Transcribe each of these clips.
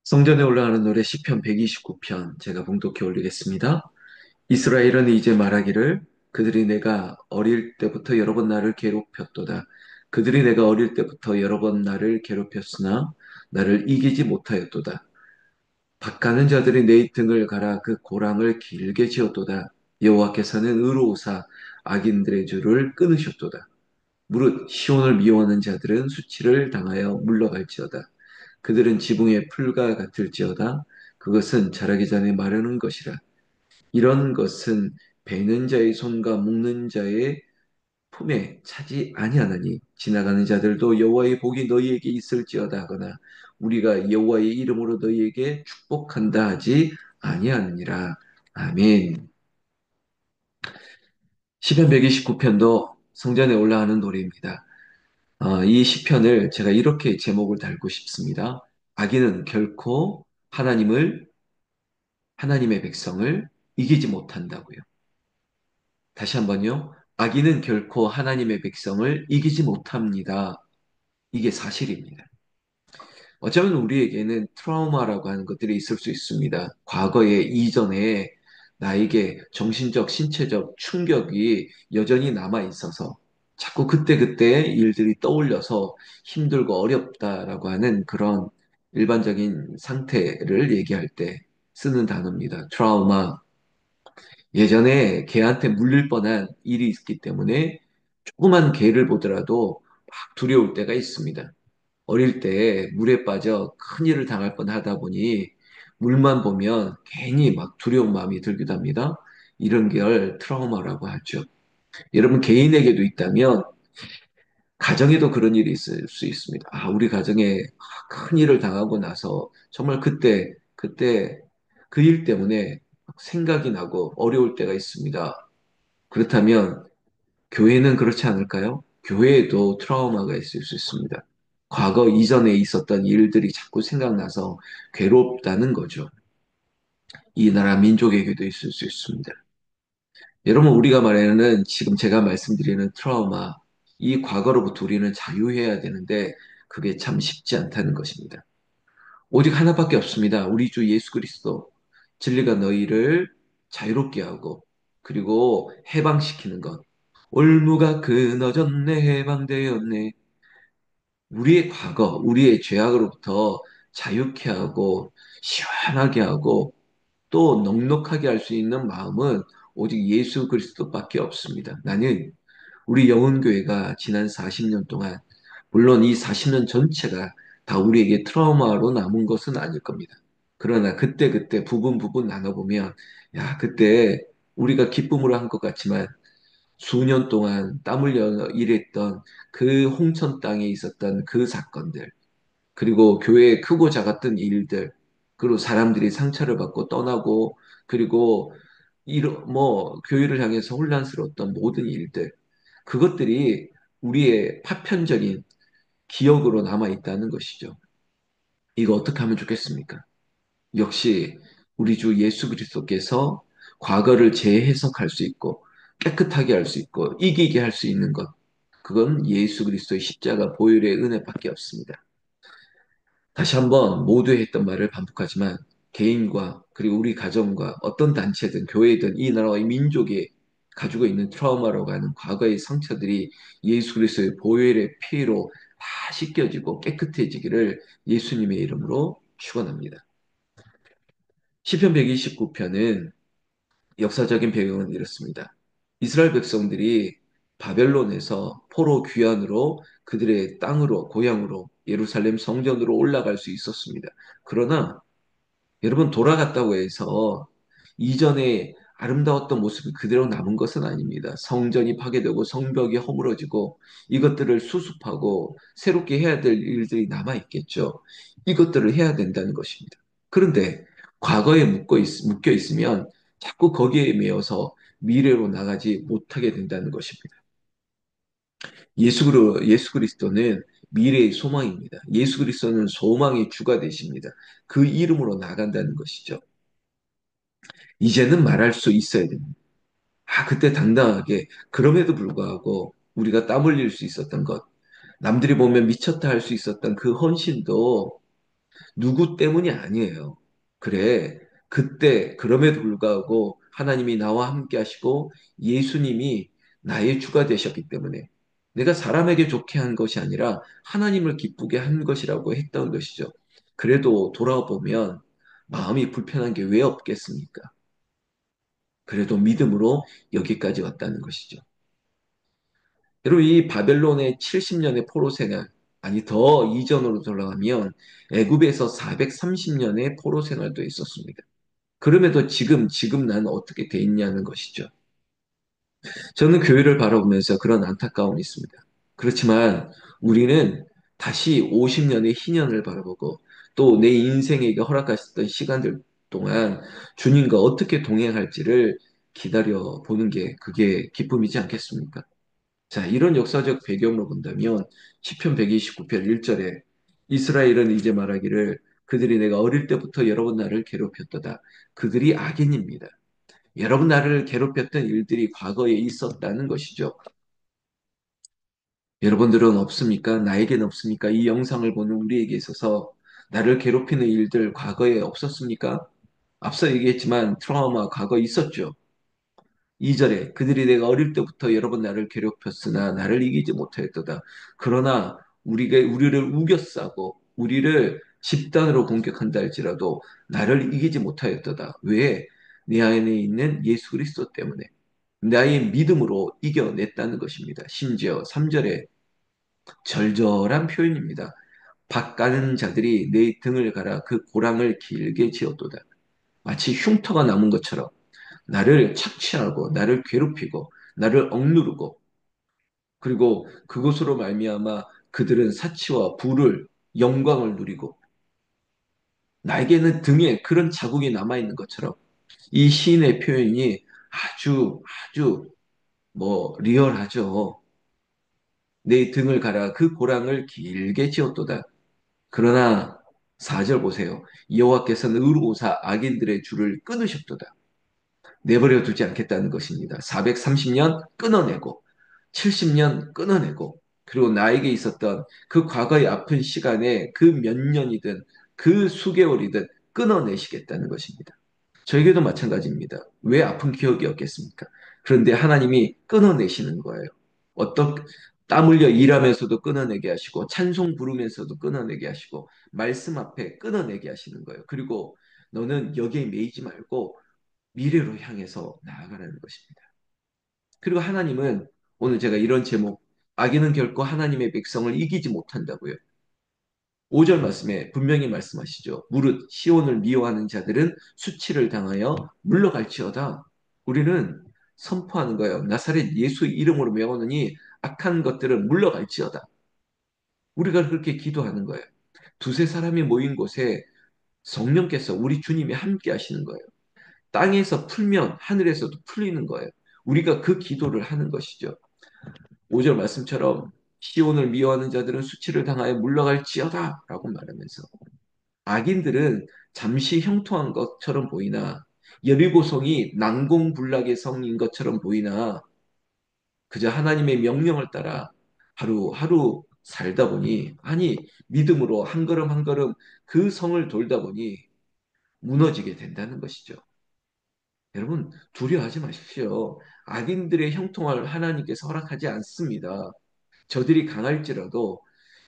성전에 올라가는 노래 시편 129편 제가 봉독해 올리겠습니다. 이스라엘은 이제 말하기를 그들이 내가 어릴 때부터 여러 번 나를 괴롭혔도다. 그들이 내가 어릴 때부터 여러 번 나를 괴롭혔으나 나를 이기지 못하였도다. 박하는 자들이 내 등을 갈아 그 고랑을 길게 지었도다. 여호와께서는 의로우사 악인들의 줄을 끊으셨도다. 무릇 시온을 미워하는 자들은 수치를 당하여 물러갈지어다. 그들은 지붕의 풀과 같을지어다. 그것은 자라기 전에 마르는 것이라. 이런 것은 베는 자의 손과 묶는 자의 품에 차지 아니하나니 지나가는 자들도 여호와의 복이 너희에게 있을지어다 하거나 우리가 여호와의 이름으로 너희에게 축복한다 하지 아니하느니라. 아멘. 시편 129편도 성전에 올라가는 노래입니다. 이 시편을 제가 이렇게 제목을 달고 싶습니다. 악인은 결코 하나님의 백성을 이기지 못한다고요. 다시 한번요. 악인은 결코 하나님의 백성을 이기지 못합니다. 이게 사실입니다. 어쩌면 우리에게는 트라우마라고 하는 것들이 있을 수 있습니다. 과거에 이전에 나에게 정신적, 신체적 충격이 여전히 남아 있어서 자꾸 그때그때 일들이 떠올려서 힘들고 어렵다라고 하는 그런 일반적인 상태를 얘기할 때 쓰는 단어입니다. 트라우마. 예전에 개한테 물릴 뻔한 일이 있기 때문에 조그만 개를 보더라도 막 두려울 때가 있습니다. 어릴 때 물에 빠져 큰일을 당할 뻔하다 보니 물만 보면 괜히 막 두려운 마음이 들기도 합니다. 이런 걸 트라우마라고 하죠. 여러분 개인에게도 있다면 가정에도 그런 일이 있을 수 있습니다. 우리 가정에 큰 일을 당하고 나서 정말 그때 그 일 때문에 생각이 나고 어려울 때가 있습니다. 그렇다면 교회는 그렇지 않을까요? 교회에도 트라우마가 있을 수 있습니다. 과거 이전에 있었던 일들이 자꾸 생각나서 괴롭다는 거죠. 이 나라 민족에게도 있을 수 있습니다. 여러분, 우리가 말하는 지금 제가 말씀드리는 트라우마, 이 과거로부터 우리는 자유해야 되는데 그게 참 쉽지 않다는 것입니다. 오직 하나밖에 없습니다. 우리 주 예수 그리스도. 진리가 너희를 자유롭게 하고 그리고 해방시키는 것. 올무가 끊어졌네 해방되었네. 우리의 과거, 우리의 죄악으로부터 자유케 하고 시원하게 하고 또 넉넉하게 할 수 있는 마음은 오직 예수 그리스도밖에 없습니다. 나는 우리 영혼교회가 지난 40년 동안 물론 이 40년 전체가 다 우리에게 트라우마로 남은 것은 아닐 겁니다. 그러나 그때그때 부분 나눠보면 그때 우리가 기쁨으로 한 것 같지만 수년 동안 땀 흘려 일했던 그 홍천 땅에 있었던 그 사건들, 그리고 교회에 크고 작았던 일들, 그리고 사람들이 상처를 받고 떠나고, 그리고 교회를 향해서 혼란스러웠던 모든 일들, 그것들이 우리의 파편적인 기억으로 남아 있다는 것이죠. 이거 어떻게 하면 좋겠습니까? 역시 우리 주 예수 그리스도께서 과거를 재해석할 수 있고 깨끗하게 할 수 있고 이기게 할 수 있는 것. 그건 예수 그리스도의 십자가 보혈의 은혜밖에 없습니다. 다시 한번 모두 했던 말을 반복하지만 개인과 그리고 우리 가정과 어떤 단체든 교회든 이 나라와 이 민족이 가지고 있는 트라우마라고 하는 과거의 상처들이 예수 그리스도의 보혈의 피로 다 씻겨지고 깨끗해지기를 예수님의 이름으로 축원합니다. 시편 129편은 역사적인 배경은 이렇습니다. 이스라엘 백성들이 바벨론에서 포로 귀환으로 그들의 땅으로, 고향으로, 예루살렘 성전으로 올라갈 수 있었습니다. 그러나 여러분 돌아갔다고 해서 이전에 아름다웠던 모습이 그대로 남은 것은 아닙니다. 성전이 파괴되고 성벽이 허물어지고 이것들을 수습하고 새롭게 해야 될 일들이 남아 있겠죠. 이것들을 해야 된다는 것입니다. 그런데 과거에 묶여 있으면 자꾸 거기에 매여서 미래로 나가지 못하게 된다는 것입니다. 예수 그리스도는 미래의 소망입니다. 예수 그리스도는 소망의 주가 되십니다. 그 이름으로 나간다는 것이죠. 이제는 말할 수 있어야 됩니다. 그때 당당하게 그럼에도 불구하고 우리가 땀 흘릴 수 있었던 것, 남들이 보면 미쳤다 할 수 있었던 그 헌신도 누구 때문이 아니에요. 그래, 그때 그럼에도 불구하고 하나님이 나와 함께 하시고 예수님이 나의 주가 되셨기 때문에 내가 사람에게 좋게 한 것이 아니라 하나님을 기쁘게 한 것이라고 했던 것이죠. 그래도 돌아보면 마음이 불편한 게 왜 없겠습니까? 그래도 믿음으로 여기까지 왔다는 것이죠. 여러분, 이 바벨론의 70년의 포로 생활, 아니 더 이전으로 돌아가면 애굽에서 430년의 포로 생활도 있었습니다. 그럼에도 지금 나는 어떻게 돼 있냐는 것이죠. 저는 교회를 바라보면서 그런 안타까움이 있습니다. 그렇지만 우리는 다시 50년의 희년을 바라보고 또 내 인생에게 허락하셨던 시간들 동안 주님과 어떻게 동행할지를 기다려 보는 게 그게 기쁨이지 않겠습니까? 자, 이런 역사적 배경으로 본다면 시편 129편 1절에 이스라엘은 이제 말하기를 그들이 내가 어릴 때부터 여러 번 나를 괴롭혔도다. 그들이 악인입니다. 여러분 나를 괴롭혔던 일들이 과거에 있었다는 것이죠. 여러분들은 없습니까? 나에게는 없습니까? 이 영상을 보는 우리에게 있어서 나를 괴롭히는 일들 과거에 없었습니까? 앞서 얘기했지만 트라우마 과거에 있었죠. 2절에 그들이 내가 어릴 때부터 여러 번 나를 괴롭혔으나 나를 이기지 못하였도다. 그러나 우리를 우겨싸고 우리를 집단으로 공격한다 할지라도 나를 이기지 못하였도다. 왜? 내 안에 있는 예수 그리스도 때문에 나의 믿음으로 이겨냈다는 것입니다. 심지어 3절에 절절한 표현입니다. 밭가는 자들이 내 등을 갈아 그 고랑을 길게 지었도다. 마치 흉터가 남은 것처럼 나를 착취하고 나를 괴롭히고 나를 억누르고 그리고 그것으로 말미암아 그들은 사치와 부를 영광을 누리고 나에게는 등에 그런 자국이 남아 있는 것처럼 이 시인의 표현이 아주 뭐 리얼하죠. 내 등을 갈아 그 고랑을 길게 지었도다. 그러나 4절 보세요. 여호와께서는 의로우사 악인들의 줄을 끊으셨도다. 내버려 두지 않겠다는 것입니다. 430년 끊어내고 70년 끊어내고 그리고 나에게 있었던 그 과거의 아픈 시간에 그 몇 년이든 그 수개월이든 끊어내시겠다는 것입니다. 저에게도 마찬가지입니다. 왜 아픈 기억이었겠습니까? 그런데 하나님이 끊어내시는 거예요. 어떤 땀 흘려 일하면서도 끊어내게 하시고 찬송 부르면서도 끊어내게 하시고 말씀 앞에 끊어내게 하시는 거예요. 그리고 너는 여기에 매이지 말고 미래로 향해서 나아가라는 것입니다. 그리고 하나님은 오늘 제가 이런 제목, 악인은 결코 하나님의 백성을 이기지 못한다고요. 5절 말씀에 분명히 말씀하시죠. 무릇 시온을 미워하는 자들은 수치를 당하여 물러갈지어다. 우리는 선포하는 거예요. 나사렛 예수 이름으로 명하느니 악한 것들은 물러갈지어다. 우리가 그렇게 기도하는 거예요. 두세 사람이 모인 곳에 성령께서 우리 주님이 함께 하시는 거예요. 땅에서 풀면 하늘에서도 풀리는 거예요. 우리가 그 기도를 하는 것이죠. 5절 말씀처럼 시온을 미워하는 자들은 수치를 당하여 물러갈지어다 라고 말하면서 악인들은 잠시 형통한 것처럼 보이나 여리고성이 난공불락의 성인 것처럼 보이나 그저 하나님의 명령을 따라 하루하루 살다 보니 아니 믿음으로 한 걸음 한 걸음 그 성을 돌다 보니 무너지게 된다는 것이죠. 여러분 두려워하지 마십시오. 악인들의 형통을 하나님께서 허락하지 않습니다. 저들이 강할지라도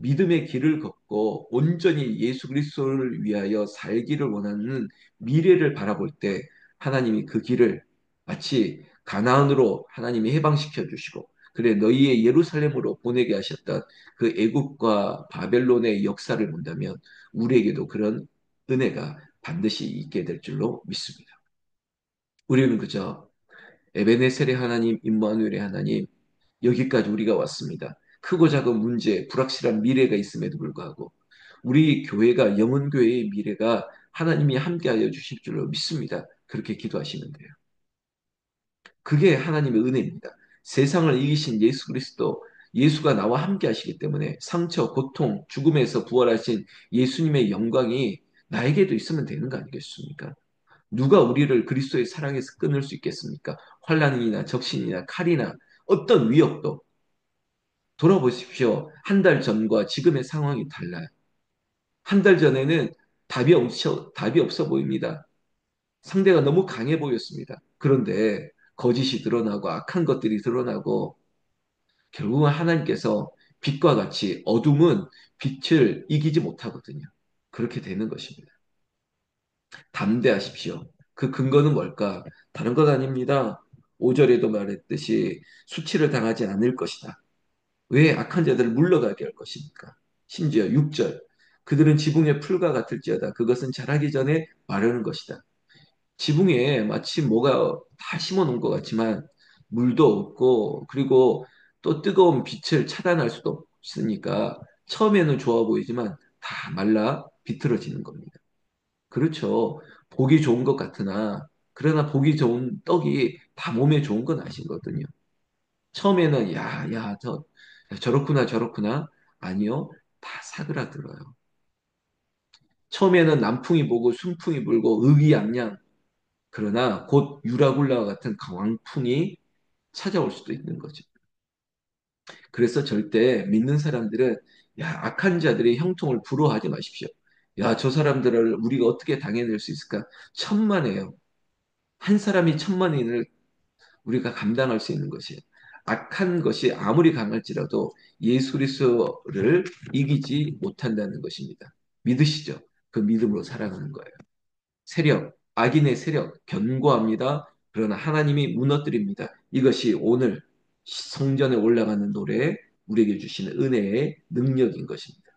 믿음의 길을 걷고 온전히 예수 그리스도를 위하여 살기를 원하는 미래를 바라볼 때 하나님이 그 길을 마치 가나안으로 하나님이 해방시켜 주시고 그래 너희의 예루살렘으로 보내게 하셨던 그 애굽과 바벨론의 역사를 본다면 우리에게도 그런 은혜가 반드시 있게 될 줄로 믿습니다. 우리는 그저 에베네셀의 하나님, 임마누엘의 하나님, 여기까지 우리가 왔습니다. 크고 작은 문제, 불확실한 미래가 있음에도 불구하고 우리 교회가 영혼교회의 미래가 하나님이 함께하여 주실 줄로 믿습니다. 그렇게 기도하시면 돼요. 그게 하나님의 은혜입니다. 세상을 이기신 예수 그리스도, 예수가 나와 함께 하시기 때문에 상처, 고통, 죽음에서 부활하신 예수님의 영광이 나에게도 있으면 되는 거 아니겠습니까? 누가 우리를 그리스도의 사랑에서 끊을 수 있겠습니까? 환난이나 적신이나 칼이나 어떤 위협도 돌아보십시오. 한 달 전과 지금의 상황이 달라요. 한 달 전에는 답이 없어 보입니다. 상대가 너무 강해 보였습니다. 그런데 거짓이 드러나고 악한 것들이 드러나고 결국은 하나님께서 빛과 같이 어둠은 빛을 이기지 못하거든요. 그렇게 되는 것입니다. 담대하십시오. 그 근거는 뭘까? 다른 것 아닙니다. 5절에도 말했듯이 수치를 당하지 않을 것이다. 왜 악한 자들을 물러가게 할 것입니까? 심지어 6절. 그들은 지붕의 풀과 같을지어다. 그것은 자라기 전에 마르는 것이다. 지붕에 마치 뭐가 다 심어 놓은 것 같지만 물도 없고 그리고 또 뜨거운 빛을 차단할 수도 없으니까 처음에는 좋아 보이지만 다 말라 비틀어지는 겁니다. 그렇죠. 보기 좋은 것 같으나 그러나 보기 좋은 떡이 다 몸에 좋은 건 아시거든요. 처음에는 저렇구나 저렇구나 아니요. 다 사그라들어요. 처음에는 남풍이 보고 순풍이 불고 의기양양 그러나 곧 유라굴라와 같은 광풍이 찾아올 수도 있는 거죠. 그래서 절대 믿는 사람들은 악한 자들의 형통을 부러워하지 마십시오. 저 사람들을 우리가 어떻게 당해낼 수 있을까? 천만에요. 한 사람이 천만인을 우리가 감당할 수 있는 것이에요. 악한 것이 아무리 강할지라도 예수 그리스도를 이기지 못한다는 것입니다. 믿으시죠? 그 믿음으로 살아가는 거예요. 악인의 세력 견고합니다. 그러나 하나님이 무너뜨립니다. 이것이 오늘 성전에 올라가는 노래 우리에게 주시는 은혜의 능력인 것입니다.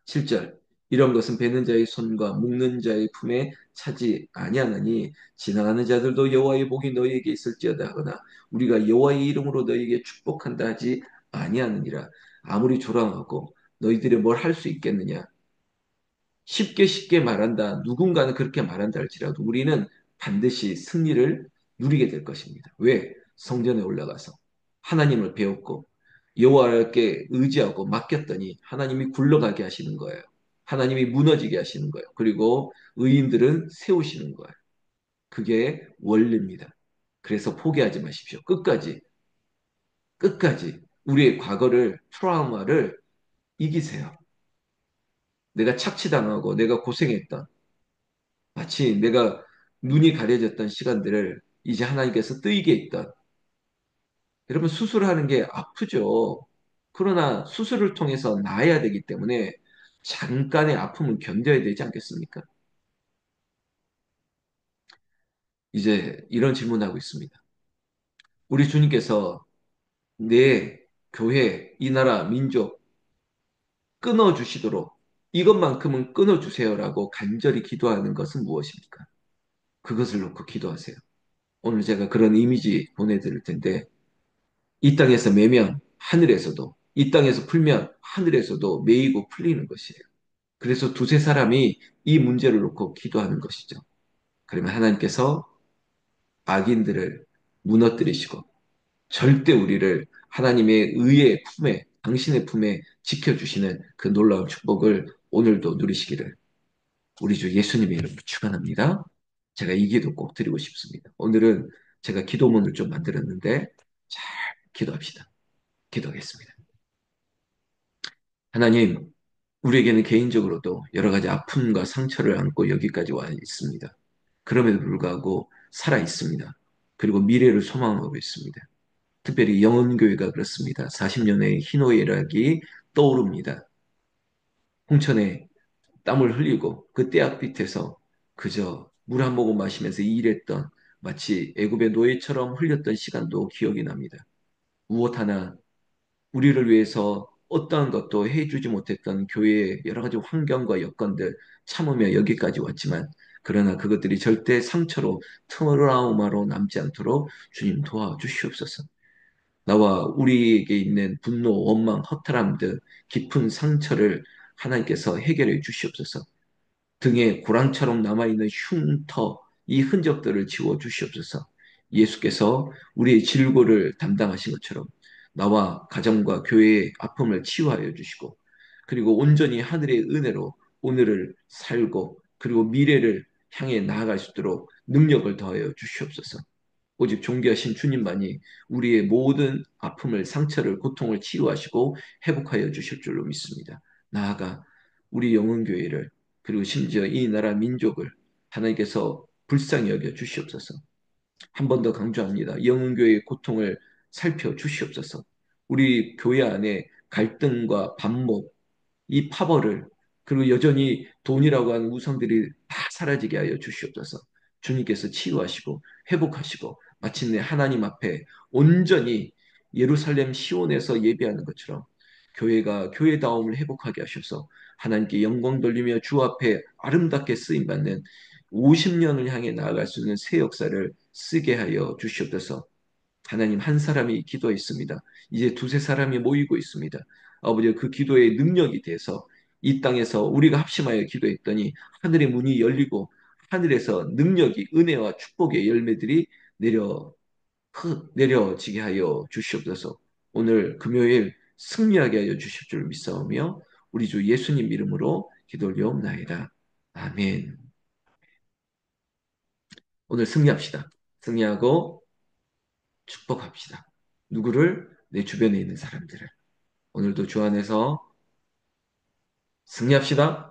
7절 이런 것은 베는 자의 손과 묶는 자의 품에 차지 아니하나니 지나가는 자들도 여호와의 복이 너희에게 있을지어다 하거나 우리가 여호와의 이름으로 너희에게 축복한다 하지 아니하느니라. 아무리 조랑하고 너희들이 뭘 할 수 있겠느냐. 쉽게 쉽게 말한다. 누군가는 그렇게 말한다 할지라도 우리는 반드시 승리를 누리게 될 것입니다. 왜? 성전에 올라가서 하나님을 배웠고 여호와께 의지하고 맡겼더니 하나님이 굴러가게 하시는 거예요. 하나님이 무너지게 하시는 거예요. 그리고 의인들은 세우시는 거예요. 그게 원리입니다. 그래서 포기하지 마십시오. 끝까지 우리의 과거를 트라우마를 이기세요. 내가 착취당하고 내가 고생했던 마치 내가 눈이 가려졌던 시간들을 이제 하나님께서 뜨이게 있던 여러분 수술하는 게 아프죠. 그러나 수술을 통해서 나아야 되기 때문에 잠깐의 아픔은 견뎌야 되지 않겠습니까? 이제 이런 질문하고 있습니다. 우리 주님께서 내 교회, 이 나라, 민족 끊어주시도록 이것만큼은 끊어주세요라고 간절히 기도하는 것은 무엇입니까? 그것을 놓고 기도하세요. 오늘 제가 그런 이미지 보내드릴 텐데 이 땅에서 매면 하늘에서도 이 땅에서 풀면 하늘에서도 매이고 풀리는 것이에요. 그래서 두세 사람이 이 문제를 놓고 기도하는 것이죠. 그러면 하나님께서 악인들을 무너뜨리시고 절대 우리를 하나님의 의의 품에 당신의 품에 지켜주시는 그 놀라운 축복을 오늘도 누리시기를 우리 주 예수님의 이름으로 축원합니다. 제가 이 기도 꼭 드리고 싶습니다. 오늘은 제가 기도문을 좀 만들었는데 잘 기도합시다. 기도하겠습니다. 하나님, 우리에게는 개인적으로도 여러 가지 아픔과 상처를 안고 여기까지 와 있습니다. 그럼에도 불구하고 살아 있습니다. 그리고 미래를 소망하고 있습니다. 특별히 영혼교회가 그렇습니다. 40년의 희노애락이 떠오릅니다. 홍천에 땀을 흘리고 그 떼약 빛에서 그저 물 한 모금 마시면서 일했던 마치 애굽의 노예처럼 흘렸던 시간도 기억이 납니다. 무엇 하나 우리를 위해서 어떠한 것도 해주지 못했던 교회의 여러 가지 환경과 여건들 참으며 여기까지 왔지만 그러나 그것들이 절대 상처로 트라우마로 남지 않도록 주님 도와주시옵소서. 나와 우리에게 있는 분노, 원망, 허탈함 등 깊은 상처를 하나님께서 해결해 주시옵소서. 등에 고랑처럼 남아있는 흉터, 이 흔적들을 지워 주시옵소서. 예수께서 우리의 질고를 담당하신 것처럼 나와 가정과 교회의 아픔을 치유하여 주시고 그리고 온전히 하늘의 은혜로 오늘을 살고 그리고 미래를 향해 나아갈 수 있도록 능력을 더하여 주시옵소서. 오직 존귀하신 주님만이 우리의 모든 아픔을, 상처를, 고통을 치유하시고 회복하여 주실 줄로 믿습니다. 나아가 우리 영혼교회를 그리고 심지어 이 나라 민족을 하나님께서 불쌍히 여겨 주시옵소서. 한 번 더 강조합니다. 영흥교회의 고통을 살펴 주시옵소서. 우리 교회 안에 갈등과 반목, 이 파벌을, 그리고 여전히 돈이라고 하는 우상들이 다 사라지게 하여 주시옵소서. 주님께서 치유하시고 회복하시고 마침내 하나님 앞에 온전히 예루살렘 시온에서 예배하는 것처럼 교회가 교회다움을 회복하게 하셔서 하나님께 영광 돌리며 주 앞에 아름답게 쓰임 받는 50년을 향해 나아갈 수 있는 새 역사를 쓰게 하여 주시옵소서. 하나님, 한 사람이 기도했습니다. 이제 두세 사람이 모이고 있습니다. 아버지, 그 기도의 능력이 돼서 이 땅에서 우리가 합심하여 기도했더니 하늘의 문이 열리고 하늘에서 능력이, 은혜와 축복의 열매들이 내려지게 하여 주시옵소서. 오늘 금요일 승리하게 하여 주실 줄 믿사오며 우리 주 예수님 이름으로 기도 올려옵나이다. 아멘. 오늘 승리합시다. 승리하고 축복합시다. 누구를? 내 주변에 있는 사람들을. 오늘도 주 안에서 승리합시다.